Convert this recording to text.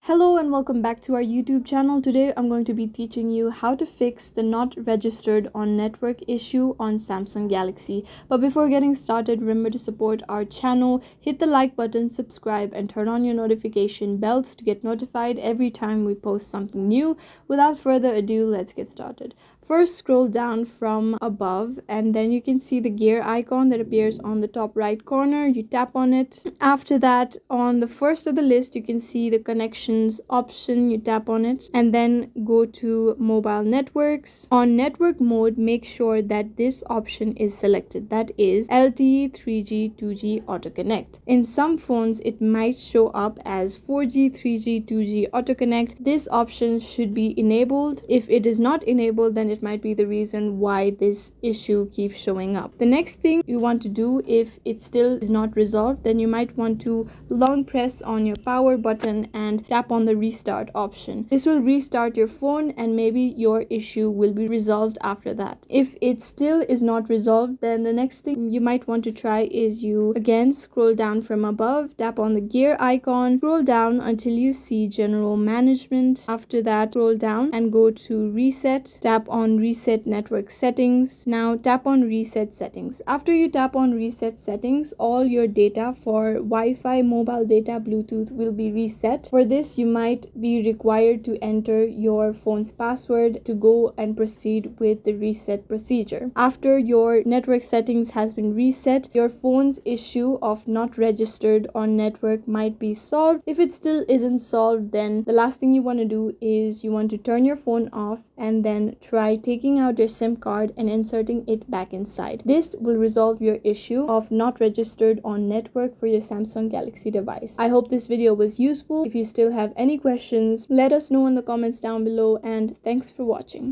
Hello and welcome back to our YouTube channel. Today I'm going to be teaching you how to fix the not registered on network issue on Samsung Galaxy. But before getting started, remember to support our channel, hit the like button, subscribe and turn on your notification bells to get notified every time we post something new. Without further ado, let's get started. First, scroll down from above and then you can see the gear icon that appears on the top right corner. You tap on it. After that, on the first of the list, you can see the connections option. You tap on it and then go to mobile networks. On network mode, make sure that this option is selected. That is LTE, 3G, 2G auto connect. In some phones, it might show up as 4G, 3G, 2G auto connect. This option should be enabled. If it is not enabled, then it might be the reason why this issue keeps showing up. The next thing you want to do, if it still is not resolved, then you might want to long press on your power button and tap on the restart option. This will restart your phone and maybe your issue will be resolved after that. If it still is not resolved, then the next thing you might want to try is you again scroll down from above, tap on the gear icon, scroll down until you see general management. After that, scroll down and go to reset, tap on reset network settings. Now tap on reset settings. After you tap on reset settings, all your data for Wi-Fi, mobile data, Bluetooth will be reset. For this, you might be required to enter your phone's password to go and proceed with the reset procedure. After your network settings has been reset, your phone's issue of not registered on network might be solved. If it still isn't solved, then the last thing you want to do is you want to turn your phone off and then try taking out your SIM card and inserting it back inside. This will resolve your issue of not registered on network for your Samsung Galaxy device. I hope this video was useful. If you still have any questions, let us know in the comments down below, and thanks for watching.